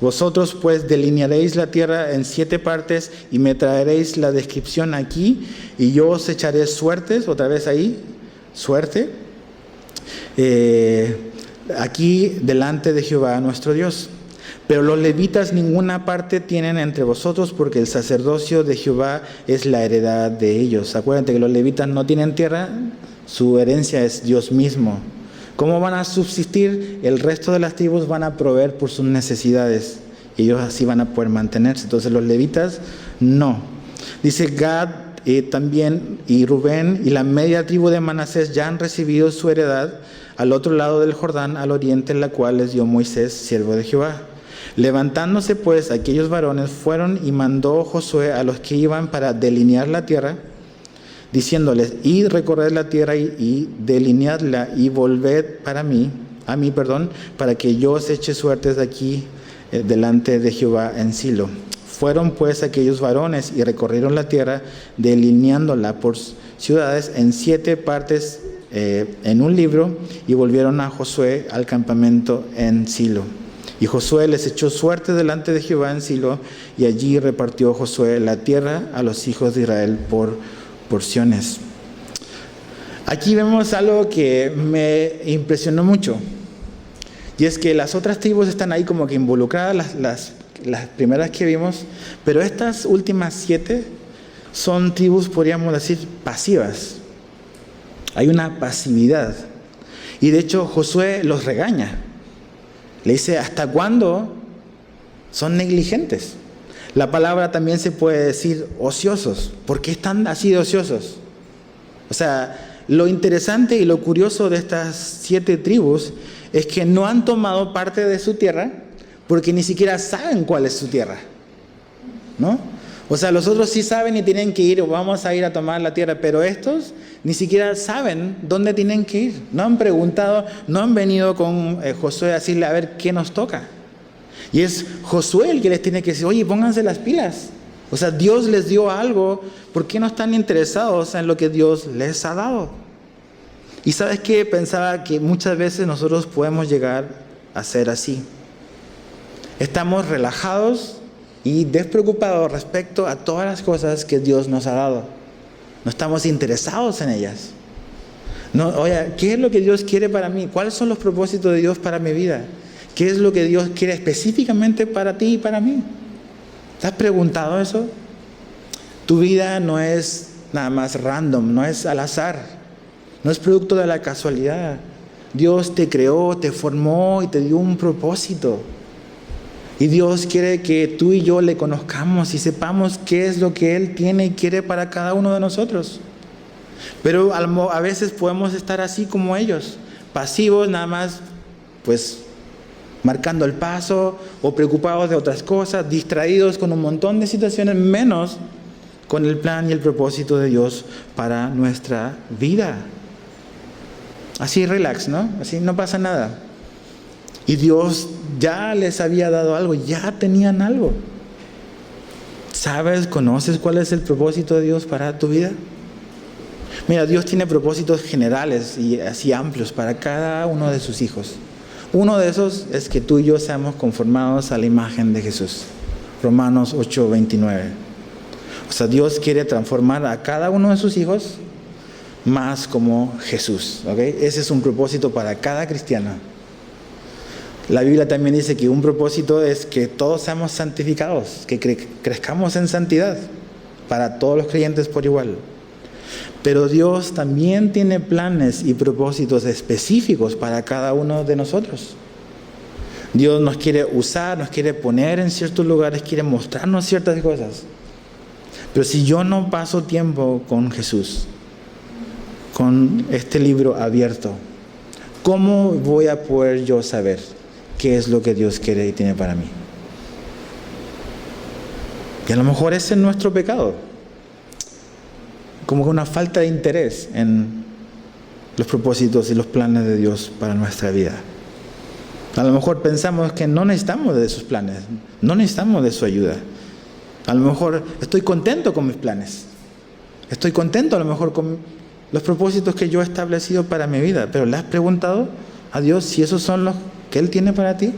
Vosotros pues delinearéis la tierra en 7 partes, y me traeréis la descripción aquí, y yo os echaré suertes, otra vez ahí, suerte, aquí delante de Jehová nuestro Dios. Pero los levitas ninguna parte tienen entre vosotros, porque el sacerdocio de Jehová es la heredad de ellos. Acuérdate que los levitas no tienen tierra, su herencia es Dios mismo. ¿Cómo van a subsistir? El resto de las tribus van a proveer por sus necesidades. Ellos así van a poder mantenerse. Entonces los levitas no. Dice Gad también, y Rubén y la media tribu de Manasés ya han recibido su heredad al otro lado del Jordán, al oriente, la cual les dio Moisés, siervo de Jehová. Levantándose pues aquellos varones, fueron y mandó Josué a los que iban para delinear la tierra, diciéndoles: id, recorred la tierra y delineadla, y volved a mí, para que yo os eche suertes de aquí delante de Jehová en Silo. Fueron pues aquellos varones y recorrieron la tierra, delineándola por ciudades en 7 partes en un libro, y volvieron a Josué al campamento en Silo. Y Josué les echó suerte delante de Jehová en Silo, y allí repartió Josué la tierra a los hijos de Israel por porciones. Aquí vemos algo que me impresionó mucho, y es que las otras tribus están ahí como que involucradas, las primeras que vimos, pero estas últimas 7 son tribus, podríamos decir, pasivas. Hay una pasividad, y de hecho Josué los regaña. Le dice: ¿hasta cuándo son negligentes? La palabra también se puede decir ociosos. ¿Por qué están así de ociosos? O sea, lo interesante y lo curioso de estas 7 tribus es que no han tomado parte de su tierra porque ni siquiera saben cuál es su tierra, ¿no? O sea, los otros sí saben y tienen que ir, o vamos a ir a tomar la tierra, pero estos ni siquiera saben dónde tienen que ir. No han preguntado, no han venido con Josué a decirle: a ver, ¿qué nos toca? Y es Josué el que les tiene que decir: oye, pónganse las pilas. O sea, Dios les dio algo, ¿por qué no están interesados en lo que Dios les ha dado? Y ¿sabes qué? Pensaba que muchas veces nosotros podemos llegar a ser así. Estamos relajados y despreocupados respecto a todas las cosas que Dios nos ha dado. No estamos interesados en ellas. No, oye, ¿qué es lo que Dios quiere para mí? ¿Cuáles son los propósitos de Dios para mi vida? ¿Qué es lo que Dios quiere específicamente para ti y para mí? ¿Te has preguntado eso? Tu vida no es nada más random, no es al azar, no es producto de la casualidad. Dios te creó, te formó y te dio un propósito. Y Dios quiere que tú y yo le conozcamos y sepamos qué es lo que Él tiene y quiere para cada uno de nosotros. Pero a veces podemos estar así como ellos, pasivos, nada más, pues, marcando el paso, o preocupados de otras cosas, distraídos con un montón de situaciones, menos con el plan y el propósito de Dios para nuestra vida. Así relax, ¿no? Así no pasa nada. Y Dios ya les había dado algo, ya tenían algo. ¿Sabes, conoces cuál es el propósito de Dios para tu vida? Mira, Dios tiene propósitos generales y así amplios para cada uno de sus hijos. Uno de esos es que tú y yo seamos conformados a la imagen de Jesús. Romanos 8:29. O sea, Dios quiere transformar a cada uno de sus hijos más como Jesús, ¿ok? Ese es un propósito para cada cristiano. La Biblia también dice que un propósito es que todos seamos santificados, que crezcamos en santidad para todos los creyentes por igual. Pero Dios también tiene planes y propósitos específicos para cada uno de nosotros. Dios nos quiere usar, nos quiere poner en ciertos lugares, quiere mostrarnos ciertas cosas. Pero si yo no paso tiempo con Jesús, con este libro abierto, ¿cómo voy a poder yo saber qué es lo que Dios quiere y tiene para mí? Y a lo mejor ese es nuestro pecado, como que una falta de interés en los propósitos y los planes de Dios para nuestra vida. A lo mejor pensamos que no necesitamos de sus planes, no necesitamos de su ayuda. A lo mejor estoy contento con mis planes, estoy contento a lo mejor con los propósitos que yo he establecido para mi vida, pero ¿le has preguntado a Dios si esos son los que Él tiene para ti?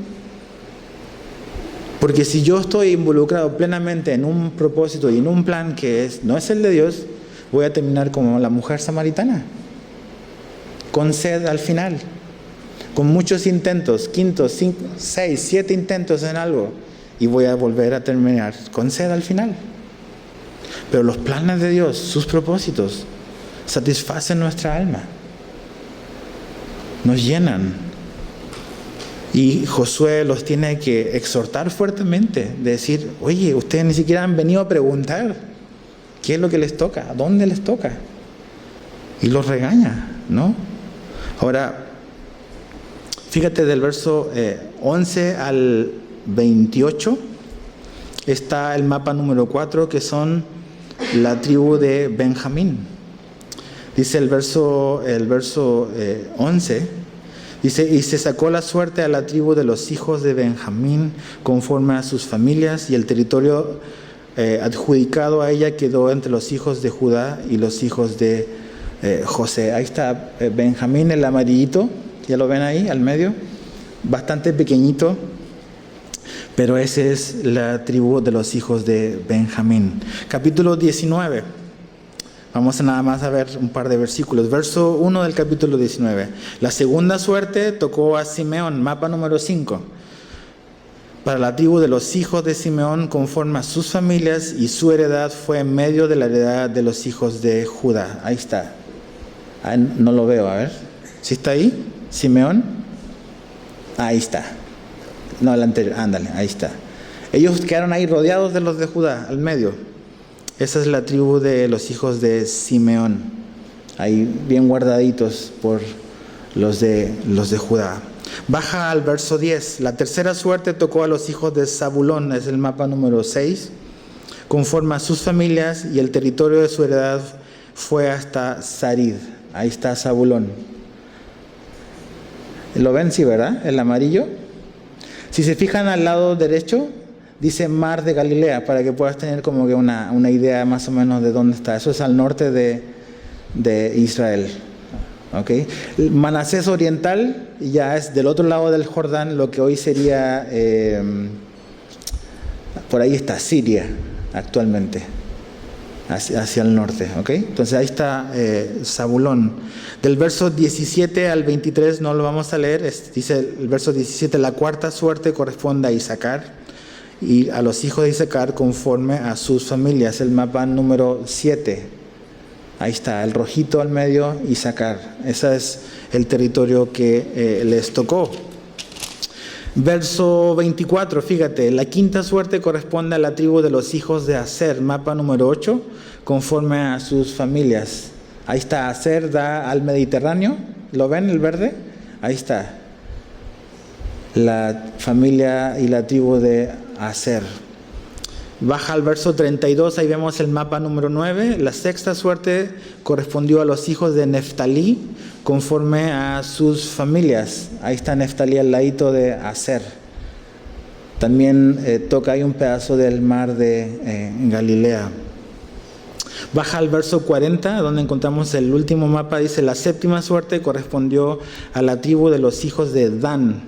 Porque si yo estoy involucrado plenamente en un propósito y en un plan que no es el de Dios, voy a terminar como la mujer samaritana, con sed al final, con muchos intentos, 5, 6, 7 intentos en algo, y voy a volver a terminar con sed al final. Pero los planes de Dios, sus propósitos, satisfacen nuestra alma, nos llenan. Y Josué los tiene que exhortar fuertemente, de decir, oye, ustedes ni siquiera han venido a preguntar qué es lo que les toca, a dónde les toca. Y los regaña, ¿no? Ahora, fíjate del verso 11 al 28, está el mapa número 4, que son la tribu de Benjamín. Dice el verso 11, dice, y se sacó la suerte a la tribu de los hijos de Benjamín conforme a sus familias, y el territorio adjudicado a ella quedó entre los hijos de Judá y los hijos de José. Ahí está Benjamín, el amarillito, ya lo ven ahí al medio, bastante pequeñito, pero esa es la tribu de los hijos de Benjamín. Capítulo 19. Vamos nada más a ver un par de versículos. Verso 1 del capítulo 19. La segunda suerte tocó a Simeón, mapa número 5. Para la tribu de los hijos de Simeón, conforme a sus familias, y su heredad fue en medio de la heredad de los hijos de Judá. Ahí está. No lo veo, a ver. ¿Sí está ahí? Simeón. Ahí está. No, el anterior. Ándale, ahí está. Ellos quedaron ahí rodeados de los de Judá, al medio. Esa es la tribu de los hijos de Simeón, ahí bien guardaditos por los de Judá. Baja al verso 10. La tercera suerte tocó a los hijos de Zabulón, es el mapa número 6, conforme a sus familias, y el territorio de su heredad fue hasta Sarid. Ahí está Zabulón. ¿Lo ven? Sí, ¿verdad? El amarillo. Si se fijan al lado derecho, dice Mar de Galilea, para que puedas tener como que una idea más o menos de dónde está. Eso es al norte de Israel. ¿Okay? Manasés oriental ya es del otro lado del Jordán, lo que hoy sería, por ahí está Siria actualmente, hacia el norte. ¿Okay? Entonces ahí está Zabulón. Del verso 17 al 23 no lo vamos a leer, dice el verso 17, la cuarta suerte corresponde a Isaacar, y a los hijos de Isaacar conforme a sus familias, el mapa número 7. Ahí está, el rojito al medio, Isaacar. Ese es el territorio que les tocó. Verso 24, fíjate, la quinta suerte corresponde a la tribu de los hijos de Aser, mapa número 8, conforme a sus familias. Ahí está, Aser da al Mediterráneo, ¿lo ven el verde? Ahí está, la familia y la tribu de Aser. Baja al verso 32, ahí vemos el mapa número 9. La sexta suerte correspondió a los hijos de Neftalí conforme a sus familias. Ahí está Neftalí al ladito de Aser. También toca ahí un pedazo del mar de Galilea. Baja al verso 40, donde encontramos el último mapa. Dice, la séptima suerte correspondió a la tribu de los hijos de Dan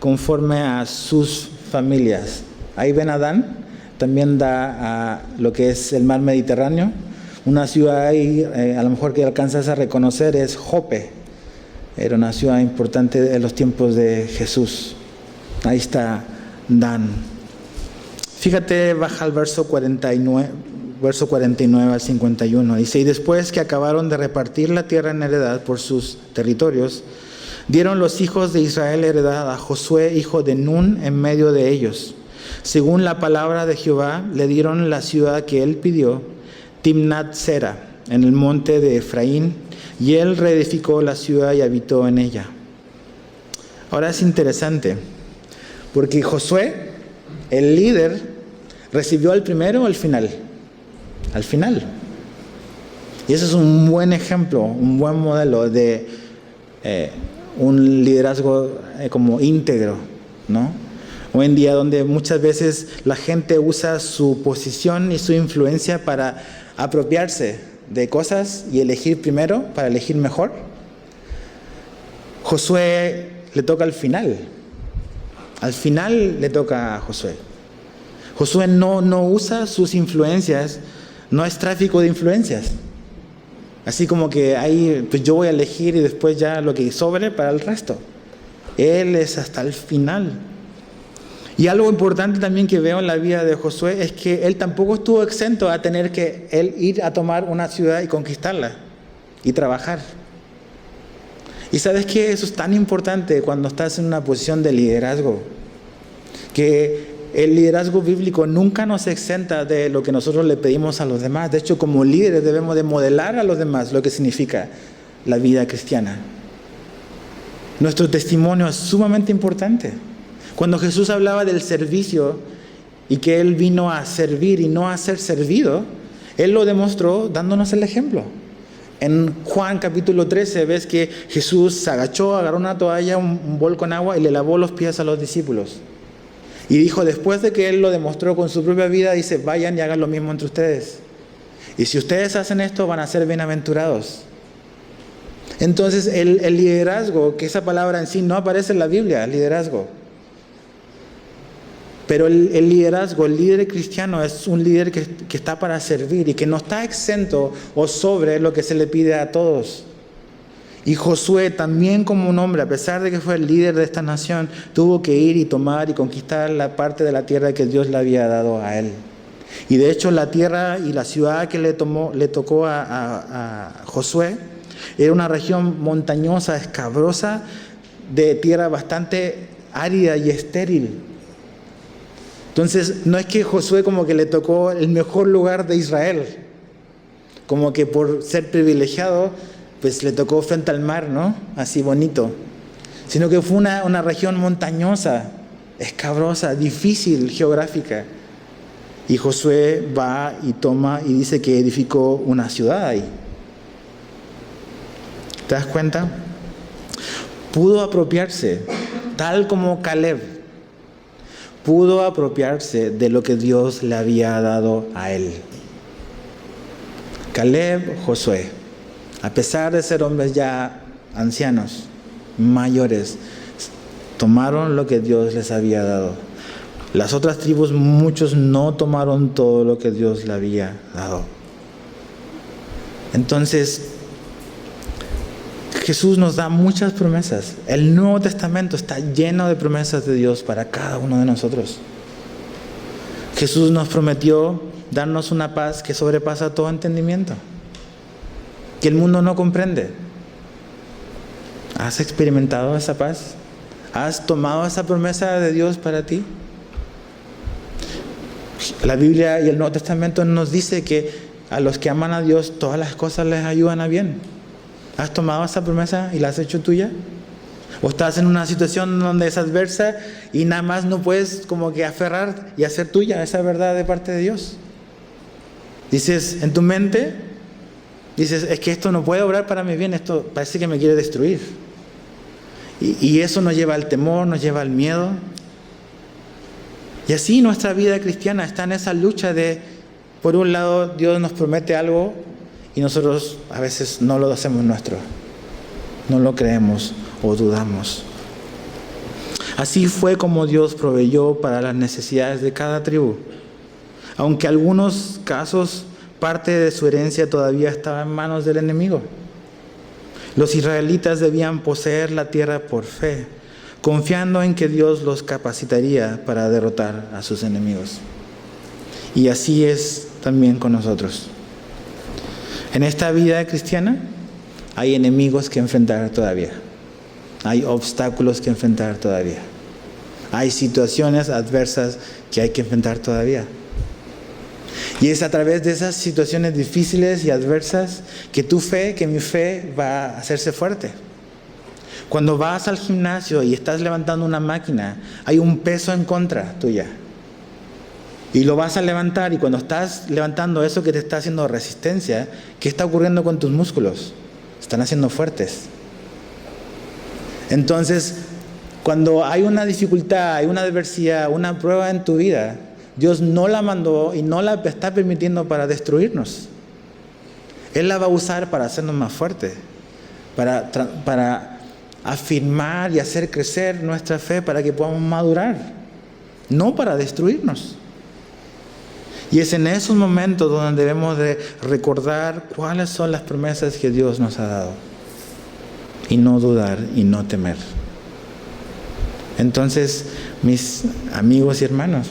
conforme a sus familias. Ahí ven a Dan, también da a lo que es el mar Mediterráneo. Una ciudad ahí, a lo mejor que alcanzas a reconocer, es Jope. Era una ciudad importante en los tiempos de Jesús. Ahí está Dan. Fíjate, baja al verso 49 al 51. Dice, y después que acabaron de repartir la tierra en heredad por sus territorios, dieron los hijos de Israel heredad a Josué, hijo de Nun, en medio de ellos. Según la palabra de Jehová, le dieron la ciudad que él pidió, Timnat Sera, en el monte de Efraín, y él reedificó la ciudad y habitó en ella. Ahora es interesante, porque Josué, el líder, ¿recibió al primero o al final? Al final. Y eso es un buen ejemplo, un buen modelo de un liderazgo como íntegro, ¿no? Hoy en día, donde muchas veces la gente usa su posición y su influencia para apropiarse de cosas y elegir primero para elegir mejor. Josué le toca al final. Al final le toca a Josué. Josué no usa sus influencias, no es tráfico de influencias. Así como que ahí, pues yo voy a elegir y después ya lo que sobre para el resto. Él es hasta el final. Y algo importante también que veo en la vida de Josué es que él tampoco estuvo exento a tener que él ir a tomar una ciudad y conquistarla y trabajar. Y sabes que eso es tan importante cuando estás en una posición de liderazgo, que el liderazgo bíblico nunca nos exenta de lo que nosotros le pedimos a los demás. De hecho, como líderes debemos de modelar a los demás lo que significa la vida cristiana. Nuestro testimonio es sumamente importante. Cuando Jesús hablaba del servicio y que Él vino a servir y no a ser servido, Él lo demostró dándonos el ejemplo. En Juan capítulo 13 ves que Jesús se agachó, agarró una toalla, un bol con agua y le lavó los pies a los discípulos. Y dijo, después de que Él lo demostró con su propia vida, dice, vayan y hagan lo mismo entre ustedes. Y si ustedes hacen esto, van a ser bienaventurados. Entonces, el liderazgo, que esa palabra en sí no aparece en la Biblia, liderazgo. Pero el liderazgo, el líder cristiano es un líder que está para servir y que no está exento o sobre lo que se le pide a todos. Y Josué también como un hombre, a pesar de que fue el líder de esta nación, tuvo que ir y tomar y conquistar la parte de la tierra que Dios le había dado a él. Y de hecho la tierra y la ciudad que le tocó a Josué era una región montañosa, escabrosa, de tierra bastante árida y estéril. Entonces no es que Josué como que le tocó el mejor lugar de Israel, como que por ser privilegiado pues le tocó frente al mar, ¿no? Así bonito. Sino que fue una región montañosa, escabrosa, difícil geográfica. Y Josué va y toma y dice que edificó una ciudad ahí. ¿Te das cuenta? Pudo apropiarse, tal como Caleb, pudo apropiarse de lo que Dios le había dado a él. Caleb, Josué. A pesar de ser hombres ya ancianos, mayores, tomaron lo que Dios les había dado. Las otras tribus, muchos no tomaron todo lo que Dios les había dado. Entonces, Jesús nos da muchas promesas. El Nuevo Testamento está lleno de promesas de Dios para cada uno de nosotros. Jesús nos prometió darnos una paz que sobrepasa todo entendimiento, que el mundo no comprende. ¿Has experimentado esa paz? ¿Has tomado esa promesa de Dios para ti? La Biblia y el Nuevo Testamento nos dice que a los que aman a Dios todas las cosas les ayudan a bien. ¿Has tomado esa promesa y la has hecho tuya? ¿O estás en una situación donde es adversa y nada más no puedes como que aferrar y hacer tuya esa verdad de parte de Dios? Dices en tu mente, dices, es que esto no puede obrar para mi bien, esto parece que me quiere destruir. Y eso nos lleva al temor, nos lleva al miedo. Y así nuestra vida cristiana está en esa lucha de, por un lado, Dios nos promete algo y nosotros a veces no lo hacemos nuestro. No lo creemos o dudamos. Así fue como Dios proveyó para las necesidades de cada tribu. Aunque en algunos casos parte de su herencia todavía estaba en manos del enemigo. Los israelitas debían poseer la tierra por fe, confiando en que Dios los capacitaría para derrotar a sus enemigos. Y así es también con nosotros. En esta vida cristiana hay enemigos que enfrentar todavía. Hay obstáculos que enfrentar todavía. Hay situaciones adversas que hay que enfrentar todavía. Y es a través de esas situaciones difíciles y adversas que mi fe va a hacerse fuerte. Cuando vas al gimnasio y estás levantando una máquina, hay un peso en contra tuya. Y lo vas a levantar, y cuando estás levantando eso que te está haciendo resistencia, ¿qué está ocurriendo con tus músculos? Están haciendo fuertes. Entonces, cuando hay una dificultad, hay una adversidad, una prueba en tu vida, Dios no la mandó y no la está permitiendo para destruirnos. Él la va a usar para hacernos más fuertes, para afirmar y hacer crecer nuestra fe para que podamos madurar, no para destruirnos. Y es en esos momentos donde debemos de recordar cuáles son las promesas que Dios nos ha dado. Y no dudar y no temer. Entonces, mis amigos y hermanos,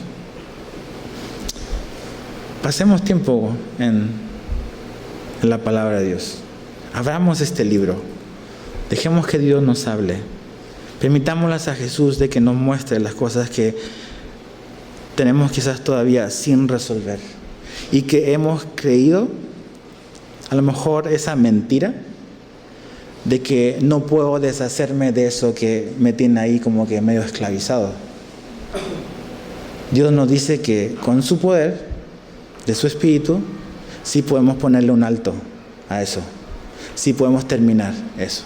pasemos tiempo en la palabra de Dios. Abramos este libro. Dejemos que Dios nos hable. Permitámosles a Jesús de que nos muestre las cosas que tenemos quizás todavía sin resolver y que hemos creído, a lo mejor esa mentira de que no puedo deshacerme de eso que me tiene ahí como que medio esclavizado. Dios nos dice que con su poder, de su Espíritu, sí podemos ponerle un alto a eso, sí podemos terminar eso.